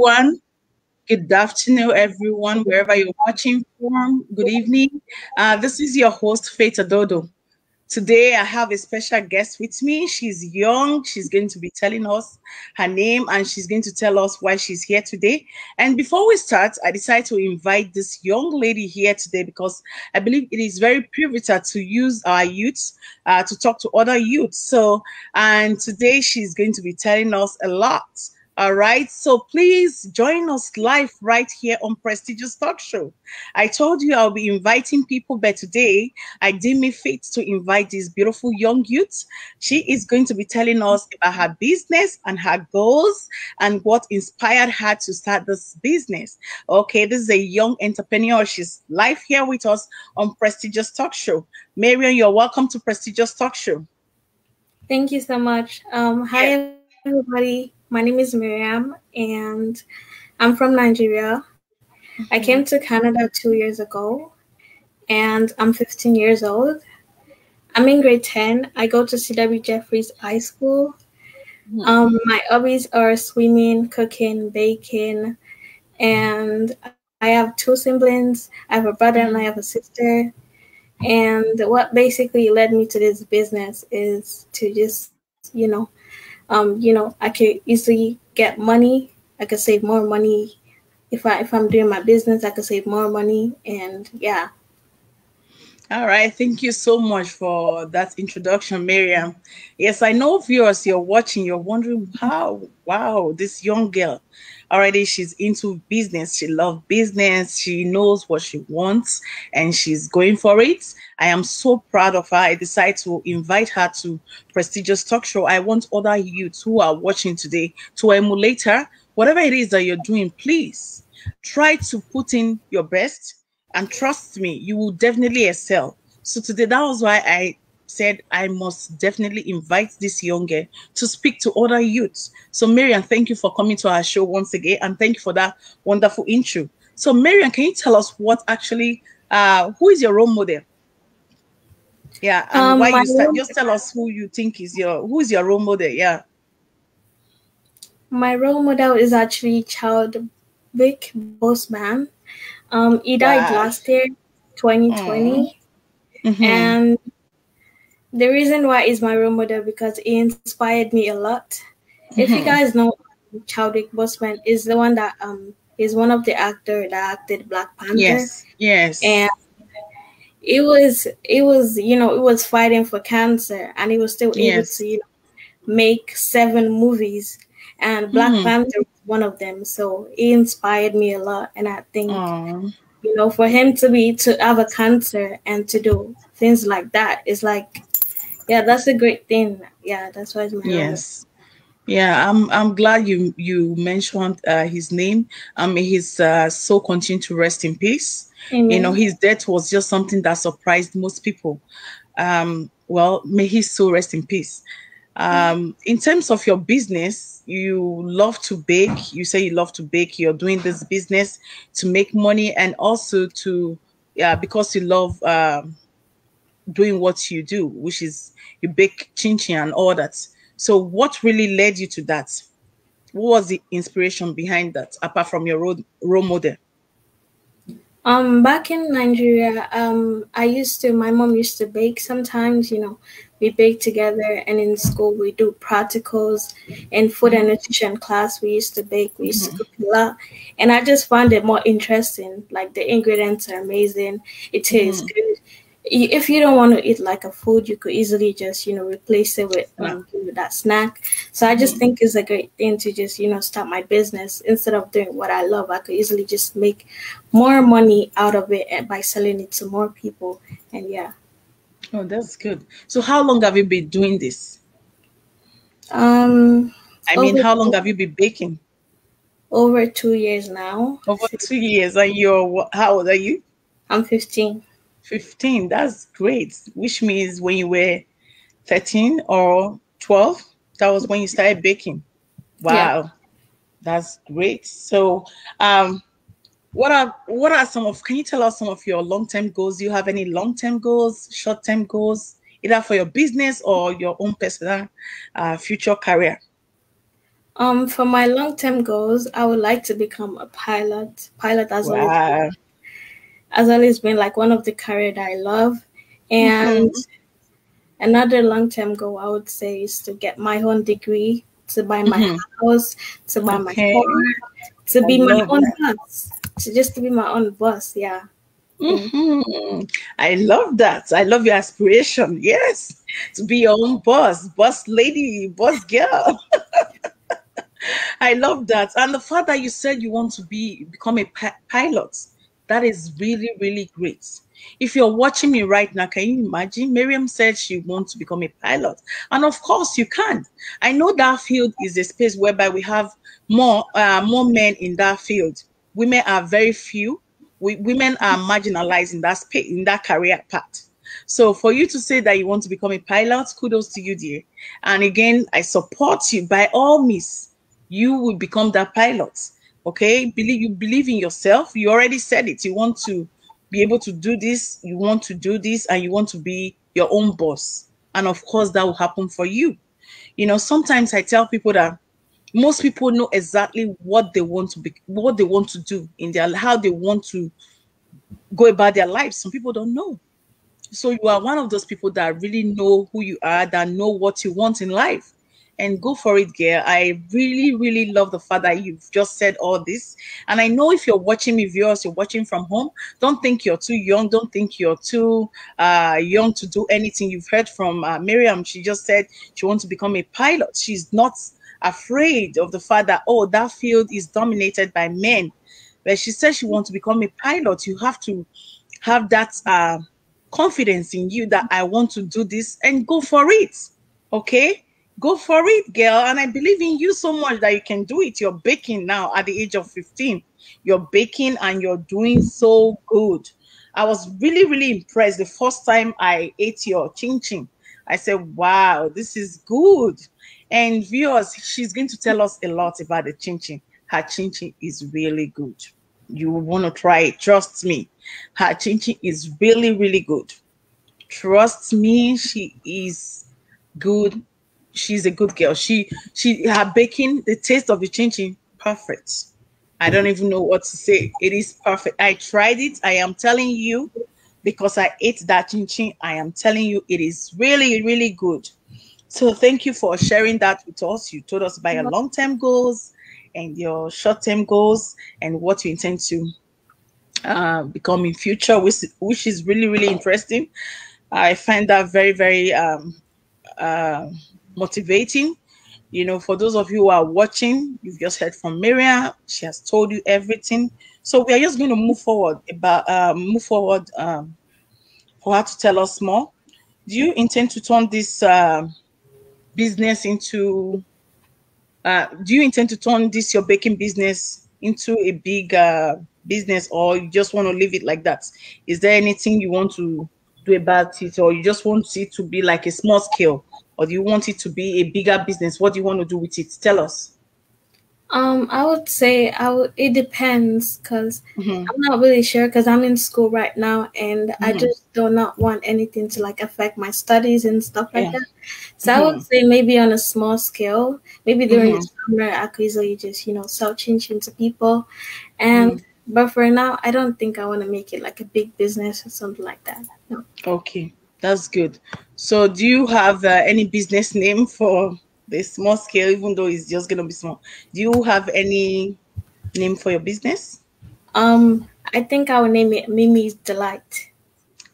everyone. Good afternoon, everyone, wherever you're watching from. Good evening. This is your host, Faith Adodo. Today, I have a special guest with me. She's young. She's going to be telling us her name and she's going to tell us why she's here today. And before we start, I decided to invite this young lady here today because I believe it is very pivotal to use our youths to talk to other youths. And today she's going to be telling us a lot. All right, so please join us live right here on Prestigious Talk Show. I told you I'll be inviting people, but today I deem it fit to invite this beautiful young youth. She is going to be telling us about her business and her goals and what inspired her to start this business. Okay, this is a young entrepreneur. She's live here with us on Prestigious Talk Show. Mariam, you're welcome to Prestigious Talk Show. Thank you so much. Hi, everybody. My name is Mariam, and I'm from Nigeria. I came to Canada 2 years ago, and I'm 15 years old. I'm in grade 10. I go to C.W. Jeffries High School. My hobbies are swimming, cooking, baking, and I have 2 siblings. I have a brother and I have a sister. And what basically led me to this business is to just, I could easily get money. I could save more money. If I'm doing my business, I could save more money. And yeah. All right. Thank you so much for that introduction, Mariam. Yes, I know viewers, you're watching, you're wondering how, wow, this young girl, already she's into business. She loves business. She knows what she wants and she's going for it. I am so proud of her. I decided to invite her to Prestigious Talk Show. I want other youths who are watching today to emulate her. Whatever it is that you're doing, please try to put in your best. And trust me, you will definitely excel. So today, that was why I said I must definitely invite this young girl to speak to other youths. So Mariam, thank you for coming to our show once again. And thank you for that wonderful intro. So Mariam, can you tell us what actually, who is your role model? Yeah, and why you start, just tell us who you think is who is your role model, yeah. My role model is actually Chadwick Boseman. He died last year, 2020. And the reason why is my role model because he inspired me a lot. If you guys know, Chadwick Boseman is the one that is one of the actors that acted Black Panther. Yes. And it was fighting for cancer, and he was still able to make 7 movies, and Black Panther was one of them. So he inspired me a lot, and I think for him to have a cancer and to do things like that is like, yeah, that's a great thing. Yeah, that's why it's my yes. Yeah, I'm glad you mentioned his name. May his soul continue to rest in peace. Amen. His death was just something that surprised most people. Well, may his soul rest in peace. In terms of your business, you love to bake. You say you love to bake. You're doing this business to make money and also because you love doing what you do, which is you bake chin-chin and all that. So what really led you to that? What was the inspiration behind that, apart from your role model? Back in Nigeria, my mom used to bake sometimes, we bake together, and in school we do practicals. In food and nutrition class, we used to bake, we used to cook a lot. And I just found it more interesting. Like, the ingredients are amazing. It tastes good. If you don't want to eat like a food, you could easily just, replace it with that snack. So I just think it's a great thing to just, start my business. Instead of doing what I love, I could easily just make more money out of it by selling it to more people. And yeah. Oh, that's good. So how long have you been doing this? How long have you been baking? Over 2 years now. Over 2 years. And how old are you? I'm 15. 15, that's great. Which means when you were 13 or 12, that was when you started baking. Wow, yeah. That's great. So what are can you tell us some of your long-term goals? Do you have any long-term goals, short-term goals, either for your business or your own personal future career? For my long-term goals, I would like to become a pilot. Pilot Wow. has always been like one of the career that I love. And Mm-hmm. another long-term goal I would say is to get my own degree, to buy my Mm-hmm. house, to buy my Okay. car, to I be my love own that. boss, to just to be my own boss. Yeah. Think. Hmm. I love that. I love your aspiration. Yes, to be your own boss, boss lady, boss girl. I love that. And the fact that you said you want to become a pilot, that is really, really great. If you're watching me right now, can you imagine? Miriam said she wants to become a pilot. And of course you can. I know that field is a space whereby we have more men in that field. Women are very few. Women are marginalized in that space, in that career path. So for you to say that you want to become a pilot, kudos to you, dear. And again, I support you by all means. You will become that pilot. Okay, you believe in yourself. You already said it. You want to be able to do this, you want to do this, and you want to be your own boss. And of course, that will happen for you. Sometimes I tell people that most people know exactly what they want to be, what they want to do in their, how they want to go about their lives. Some people don't know. So you are one of those people that really know who you are, that know what you want in life. And go for it, girl. I really, really love the fact that you've just said all this. And I know if you're watching me, viewers, you're watching from home, don't think you're too young. Don't think you're too young to do anything. You've heard from Miriam. She just said she wants to become a pilot. She's not afraid of the fact that, oh, that field is dominated by men. But she said she wants to become a pilot. You have to have that confidence in you that I want to do this and go for it. Okay? Go for it, girl. And I believe in you so much that you can do it. You're baking now at the age of 15. You're baking and you're doing so good. I was really, really impressed the first time I ate your chin chin. I said, wow, this is good. And viewers, she's going to tell us a lot about the chin chin. Her chin chin is really good. You will want to try it. Trust me. Her chin chin is really, really good. Trust me, she is good. She's a good girl. She her baking, the taste of the chin chin, perfect. I don't even know what to say. It is perfect. I tried it. I am telling you, because I ate that chin chin. I am telling you, it is really, really good. So thank you for sharing that with us. You told us about your long-term goals and your short-term goals and what you intend to become in future, which is really, really interesting. I find that very, very uh, motivating. For those of you who are watching, you've just heard from Mariam. She has told you everything. So we are just going to move forward for her to tell us more. Do you intend to turn this business into? Do you intend to turn this your baking business into a big business, or you just want to leave it like that? Is there anything you want to do about it, or you just want it to be like a small scale, or do you want it to be a bigger business? What do you want to do with it? Tell us. I would say I would. It depends, cause Mm-hmm. I'm not really sure, cause I'm in school right now, and I Mm-hmm. just do not want anything to like affect my studies and stuff like Yeah. that. So I would Mm-hmm. say maybe on a small scale, maybe during the Mm-hmm. summer, I could easily just sell chin chin to people, Mm-hmm. and but for now, I don't think I want to make it like a big business or something like that. No. Okay, that's good. So, do you have any business name for the small scale, even though it's just gonna be small? Do you have any name for your business? I think I would name it Mimi's Delight.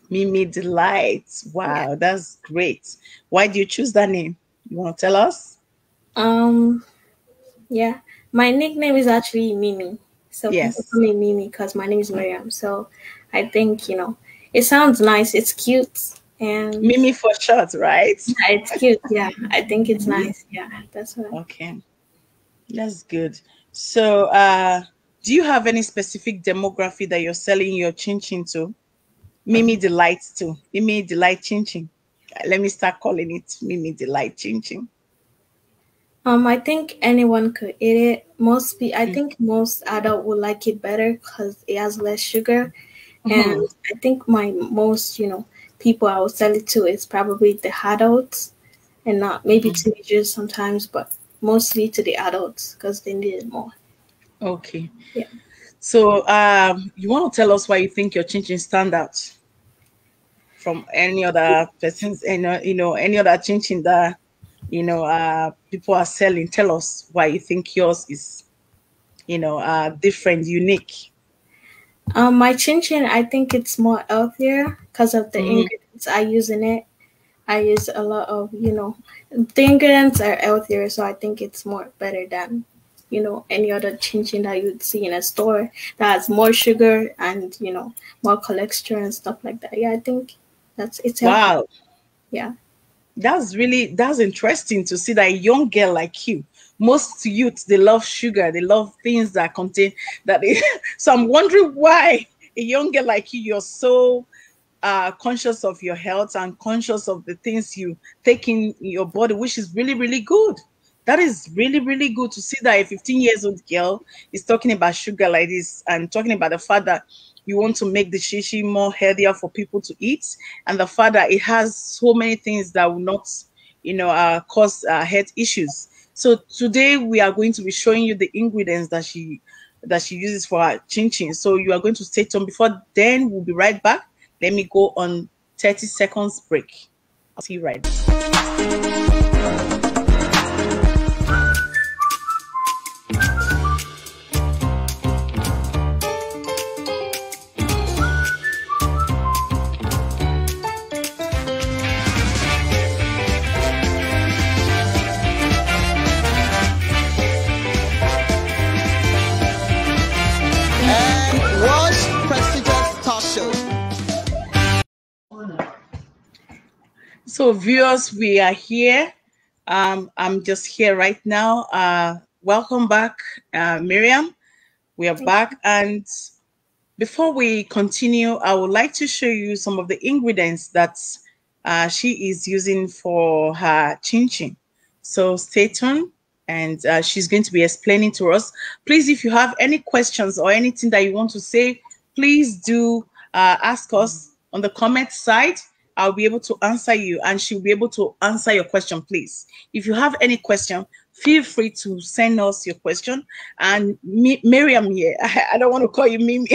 Mimi Delight. Yeah. Wow, that's great. Why do you choose that name? You want to tell us? Um. Yeah. My nickname is actually Mimi. So people call Yes. me Mimi because my name is Mariam. So I think, it sounds nice. It's cute. And Mimi for short, right? yeah, it's cute. Yeah. I think it's Mhm. nice. Yeah. That's what Okay, that's good. So, do you have any specific demography that you're selling your chin chin to? Mimi Delight too. Mimi Delight Chin Chin. Let me start calling it Mimi Delight Chin Chin. I think anyone could eat it. I Mm-hmm. think most adult would like it better because it has less sugar. And Mm-hmm. I think my most, people I would sell it to is probably the adults and not maybe teenagers sometimes, but mostly to the adults because they need it more. Okay. Yeah. So you want to tell us why you think your chin chin stand out from any other person's, any other chin chin that people are selling. Tell us why you think yours is, different, unique. My chin chin, I think it's more healthier because of the Mm-hmm. ingredients I use in it. I use a lot of, the ingredients are healthier, so I think it's more better than, any other chin chin that you'd see in a store that has more sugar and, more cholesterol and stuff like that. Yeah, I think it's healthy. Wow, Yeah. that's interesting to see that a young girl like you. Most youths, they love sugar, they love things that contain that. So I'm wondering why a young girl like you're so conscious of your health and conscious of the things you take in your body, which is really, really good. That is really, really good to see that a 15 years old girl is talking about sugar like this and talking about the fact that you want to make the shishi more healthier for people to eat, and the fact that it has so many things that will not, cause health issues. So today we are going to be showing you the ingredients that she uses for her chin chin. So you are going to stay tuned. Before then, we'll be right back. Let me go on 30 seconds break. I'll see you right back. And watch prestigious talk show. So, viewers, we are here. I'm just here right now. Welcome back, Miriam. We are back, and before we continue, I would like to show you some of the ingredients that she is using for her chin chin. So stay tuned, and she's going to be explaining to us. Please, if you have any questions or anything that you want to say, please do ask us on the comment side. I'll be able to answer you, and she'll be able to answer your question, please. If you have any question, feel free to send us your question. And Miriam here, I don't want to call you Mimi.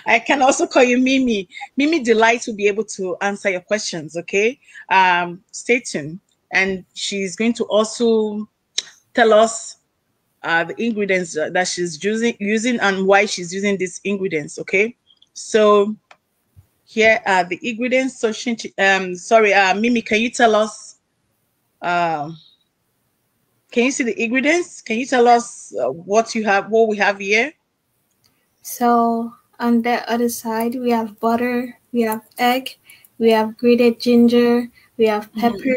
I can also call you Mimi. Mimi Delight will be able to answer your questions, okay? Stay tuned. And she's going to also tell us the ingredients that she's using and why she's using these ingredients, okay? So here are the ingredients. So, Mimi, can you tell us, um, can you see the ingredients? Can you tell us what we have here? So on the other side, we have butter, we have egg, we have grated ginger, we have Mhm. pepper,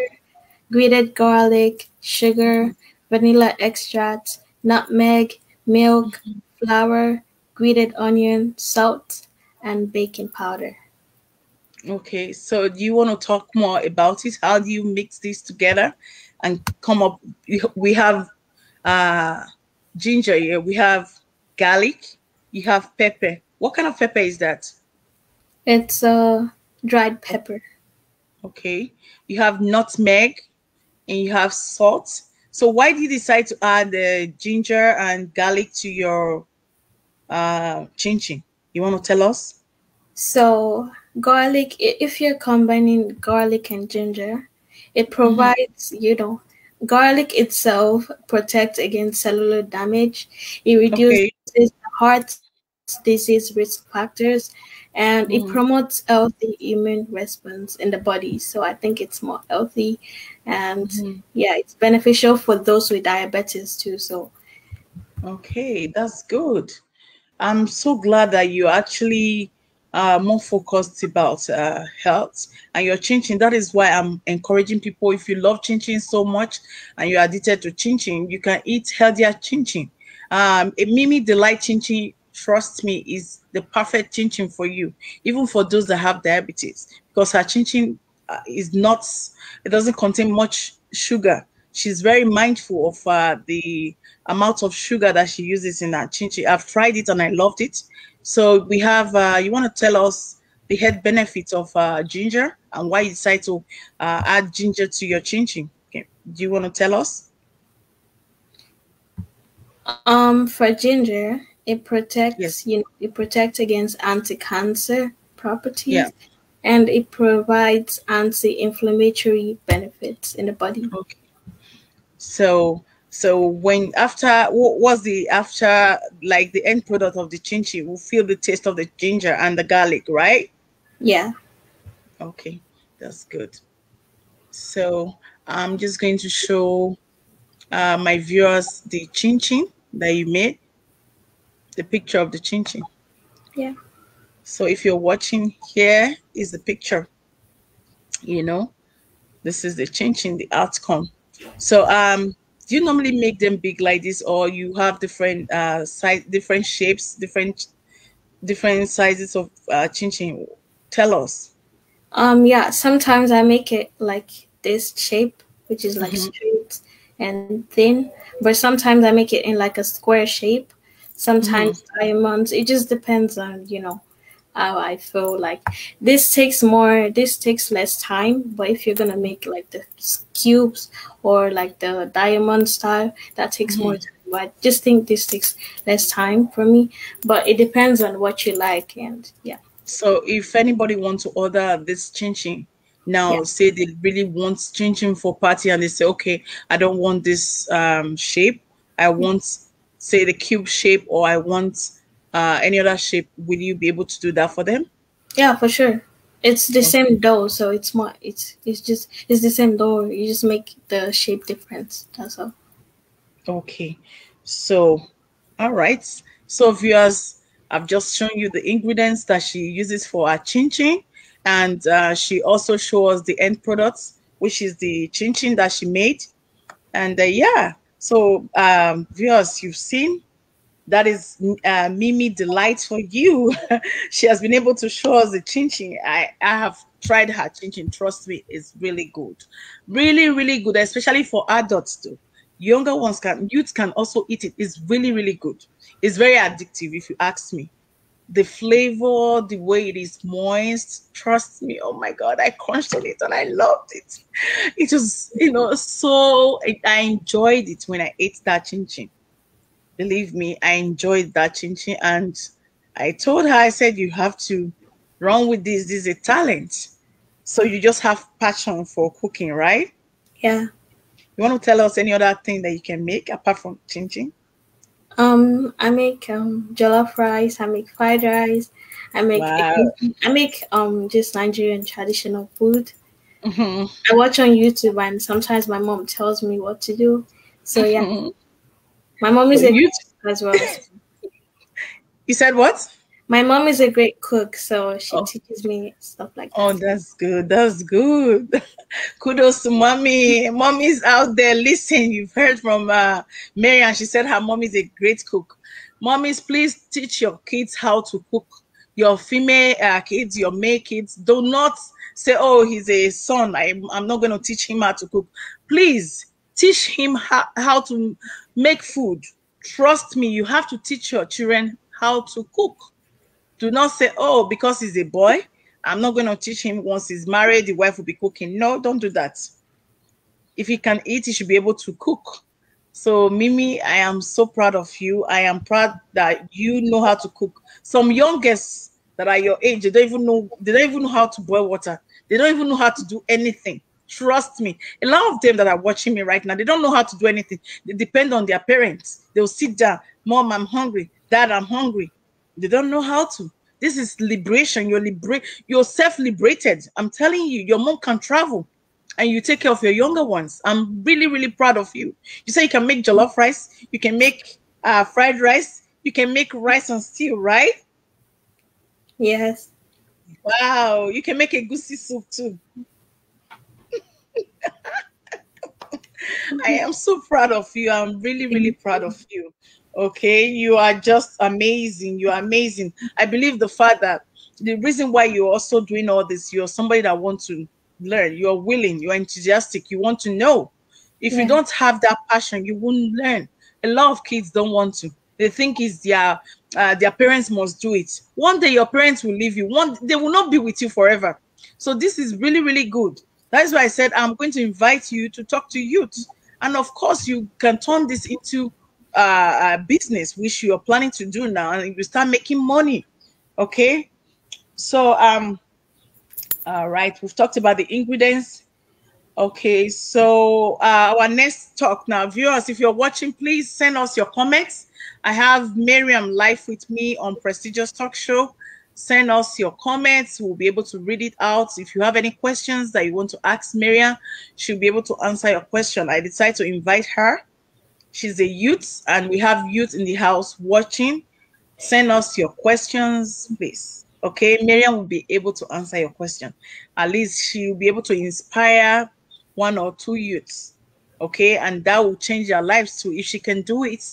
grated garlic, sugar, vanilla extract, nutmeg, milk, flour, grated onion, salt, and baking powder. Okay, so do you want to talk more about it? How do you mix these together and come up? We have uh, ginger here, we have garlic, you have pepper. What kind of pepper is that? It's dried pepper. Okay, you have nutmeg and you have salt. So why did you decide to add ginger and garlic to your chin chin? You want to tell us? So garlic, if you're combining garlic and ginger, it Hmm. provides, garlic itself protects against cellular damage. It reduces Okay. the heart's disease risk factors, and it Mhm. promotes healthy immune response in the body. So I think it's more healthy, and Mhm. yeah, it's beneficial for those with diabetes too. So Okay, that's good. I'm so glad that you actually are more focused about health and your chin chin. That is why I'm encouraging people. If you love chin chin so much and you're addicted to chin chin, you can eat healthier chin chin. A Mimi Delight chin chin, trust me, is the perfect chin chin for you, even for those that have diabetes, because her chin chin is not, it doesn't contain much sugar. She's very mindful of the amount of sugar that she uses in her chin chin. I've tried it and I loved it. So we have, you want to tell us the health benefits of ginger and why you decide to add ginger to your chin chin? Okay. Do you want to tell us? For ginger, it Yes. protects, it protects against anti-cancer Yeah. properties, and it provides anti-inflammatory benefits in the body. Okay. So when after what was the after like the end product of the chin chin, we'll feel the taste of the ginger and the garlic, right? Yeah. Okay, that's good. So I'm just going to show my viewers the chin chin that you made, the picture of the chin chin. Yeah. So if you're watching, here is the picture. You know, this is the chin chin, the outcome. So do you normally make them big like this, or you have different size, different shapes, different sizes of chin chin? Tell us. Yeah, sometimes I make it like this shape, which is like Hmm. straight and thin, but sometimes I make it in like a square shape, Hmm. sometimes diamonds. It just depends on, how I feel like. This takes less time, but if you're gonna make like the cubes or like the diamond style, that takes more Hmm. time. But I just think this takes less time for me, but it depends on what you like, and yeah. So if anybody wants to order this chin chin Yeah. now, say they really want chin chin for party, and they say, okay, I don't want this shape. I want, say, the cube shape, or I want any other shape. Will you be able to do that for them? Yeah, for sure. It's the Okay. same dough, so it's the same dough. You just make the shape difference. That's all. Okay. So, all right. So, viewers, I've just shown you the ingredients that she uses for her chin chin, and she also shows the end products, which is the chin chin that she made. And yeah, so viewers, you've seen that is Mimi delight for you. She has been able to show us the chin chin. I have tried her chin chin. Trust me, it's really good, really good, especially for adults too. Younger ones can, youth can also eat it. It's really good. It's very addictive, if you ask me. The flavor, the way it is moist, trust me. Oh my God, I crunched on it and I loved it. It was, so I enjoyed it when I ate that chin chin. Believe me, I enjoyed that chin chin, and I told her, I said, you have to run with this. This is a talent. So you just have passion for cooking, right? Yeah. You want to tell us any other thing that you can make apart from chin chin? I make jollof rice. I make fried rice. I make Wow. I make just Nigerian traditional food. Hmm. I watch on YouTube, and sometimes my mom tells me what to do. So yeah, Hmm. my mom So is a you great cook as well. So you said what? my mom is a great cook, so she Oh, teaches me stuff like oh, that. that's good. That's good. Kudos to mommy. Mommy's out there. Listen, you've heard from Mariam. She said her mom is a great cook. Mommies, please teach your kids how to cook. Your female kids, your male kids. Do not say, oh, he's a son. I'm not going to teach him how to cook. Please teach him how to make food. Trust me, you have to teach your children how to cook. Do not say, oh, because he's a boy, I'm not going to teach him. Once he's married, the wife will be cooking. No, don't do that. If he can eat, he should be able to cook. So, Mimi, I am so proud of you. I am proud that you know how to cook. Some youngest that are your age, they don't even know how to boil water. They don't even know how to do anything. Trust me. A lot of them that are watching me right now, they don't know how to do anything. They depend on their parents. They'll sit down, Mom, I'm hungry. Dad, I'm hungry. They don't know how to. This is liberation. You're self-liberated. I'm telling you, your mom can travel and you take care of your younger ones. I'm really proud of you. You say you can make jollof rice, you can make fried rice, you can make rice and stew, right? Yes. Wow, you can make a goosey soup too. I am so proud of you. I'm really proud of you. Okay, you are just amazing. You are amazing. I believe the fact that the reason why you're also doing all this, you're somebody that wants to learn. You're willing. You're enthusiastic. You want to know. If you Yeah. don't have that passion, you won't learn. A lot of kids don't want to. They think it's their parents must do it. One day your parents will leave you. They will not be with you forever. So this is really good. That's why I said I'm going to invite you to talk to youth, and of course you can turn this into business which you are planning to do now, and you start making money. Okay, so all right, we've talked about the ingredients. Okay, so our next talk now, viewers, if you're watching, please send us your comments. I have Mariam live with me on Prestigious Talk Show. Send us your comments. We'll be able to read it out. If you have any questions that you want to ask Mariam, she'll be able to answer your question. I decided to invite her. She's a youth, and we have youth in the house watching. Send us your questions, please. Okay, Mariam will be able to answer your question. At least she will be able to inspire one or two youths. Okay, and that will change their lives too. If she can do it,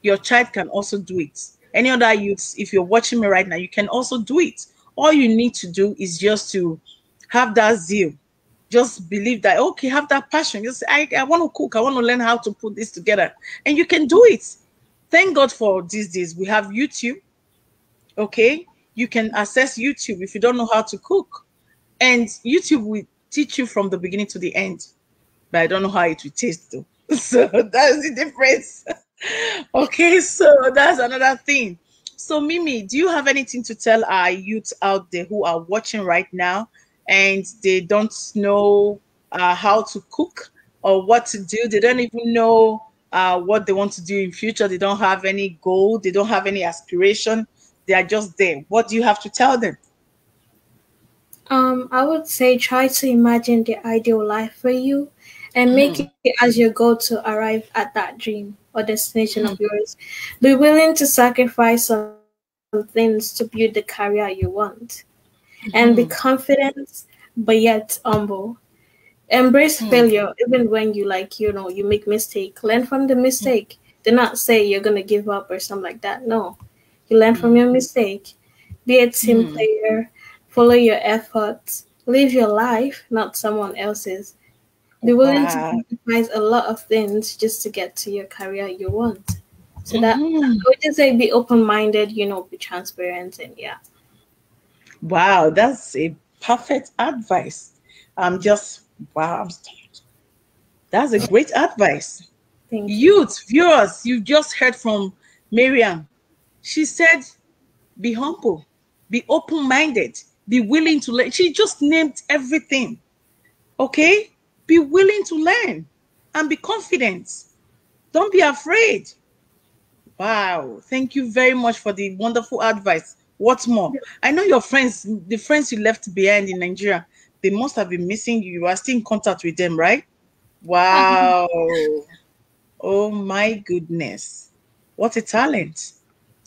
your child can also do it. Any other youths, if you're watching me right now, you can also do it. All you need to do is just to have that zeal. Just believe that, okay, have that passion. Just say, I want to cook. I want to learn how to put this together. And you can do it. Thank God for these days. We have YouTube. Okay, you can access YouTube if you don't know how to cook. And YouTube will teach you from the beginning to the end. But I don't know how it will taste though. So that's the difference. Okay, so that's another thing. So Mimi, do you have anything to tell our youth out there who are watching right now and they don't know how to cook or what to do? They don't even know what they want to do in future. They don't have any goal. They don't have any aspiration. They are just there. What do you have to tell them? I would say try to imagine the ideal life for you and make it as your goal to arrive at that dream or destination of yours. Be willing to sacrifice some things to build the career you want. And be confident but yet humble. Embrace failure even when you make mistake. Learn from the mistake. Do not say you're gonna give up or something like that. No. You learn from your mistake. Be a team player. Follow your efforts. Live your life, not someone else's. Be willing to Wow. sacrifice a lot of things just to get to your career you want. So that I would just say be open minded, be transparent and yeah. Wow, that's a perfect advice. I'm just, wow, I'm stunned. That's a great advice. Thank you. Youth, viewers, you just heard from Mariam. She said, be humble, be open minded, be willing to learn. She just named everything. Okay? Be willing to learn and be confident. Don't be afraid. Wow. Thank you very much for the wonderful advice. What's more, I know your friends, the friends you left behind in Nigeria, they must have been missing you. You are still in contact with them, right? Wow. Oh my goodness. What a talent.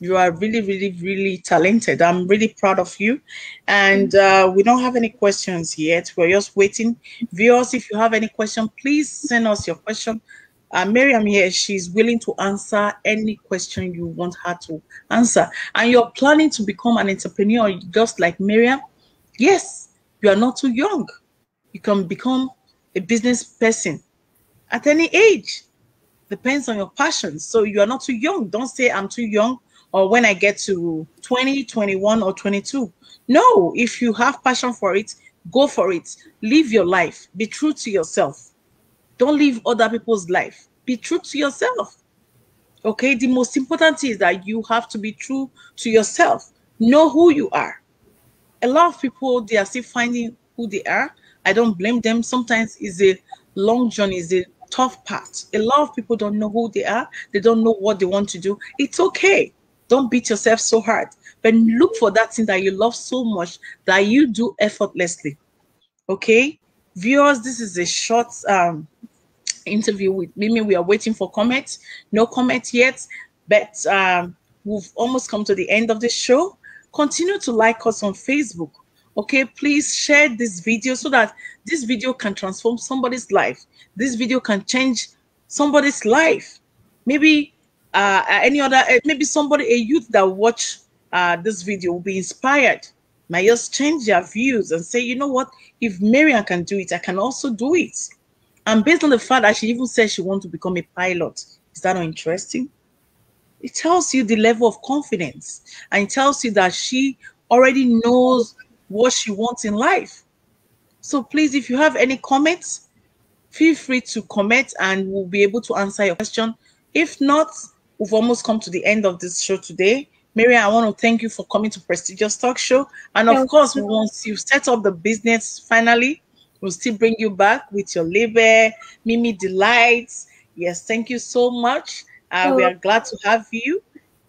You are really, really, really talented. I'm really proud of you. And we don't have any questions yet. We're just waiting. Viewers, if you have any question, please send us your question. Mariam here, she's willing to answer any question you want her to answer. And you're planning to become an entrepreneur just like Mariam? Yes, you are not too young. You can become a business person at any age. Depends on your passion. So you are not too young. Don't say I'm too young or when I get to 20, 21, or 22. No, if you have passion for it, go for it. Live your life. Be true to yourself. Don't live other people's life. Be true to yourself. Okay, the most important thing is that you have to be true to yourself. Know who you are. A lot of people, they are still finding who they are. I don't blame them. Sometimes it's a long journey, it's a tough part. A lot of people don't know who they are. They don't know what they want to do. It's okay. Don't beat yourself so hard. But look for that thing that you love so much that you do effortlessly. Okay? Viewers, this is a short interview with Mimi. We are waiting for comments. No comment yet, but we've almost come to the end of the show. Continue to like us on Facebook. Okay, please share this video so that this video can transform somebody's life. This video can change somebody's life. Maybe any other, maybe somebody, a youth that watch this video will be inspired. Might just change their views and say, you know what? If Mariam can do it, I can also do it. And based on the fact that she even said she wants to become a pilot, is that not interesting? It tells you the level of confidence, and it tells you that she already knows what she wants in life. So please, if you have any comments, feel free to comment and we'll be able to answer your question. If not, we've almost come to the end of this show today. Mariam, I want to thank you for coming to Prestigious Talk Show. And of You're course, welcome. once you set up the business finally, we'll still bring you back with your label, Mimi Delights. Yes, thank you so much. You're We are welcome. glad to have you.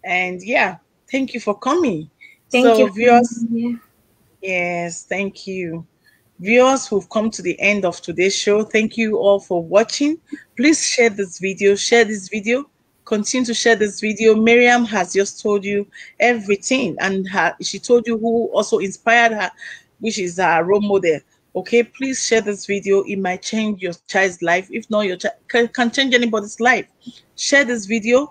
And yeah, thank you for coming. Thank you So, for having viewers, me here. yes, thank you. Viewers who've come to the end of today's show, thank you all for watching. Please share this video, continue to share this video. Miriam has just told you everything, and she told you who also inspired her, which is her role model. Okay, please share this video. It might change your child's life. If not, your child can change anybody's life. Share this video.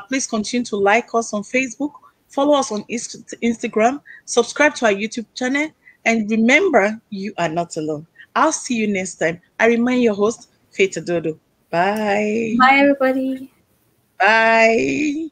Please continue to like us on Facebook, follow us on Instagram, subscribe to our YouTube channel, and remember, you are not alone. I'll see you next time. I remain your host, Faith Dodo. Bye. Bye, everybody. Bye.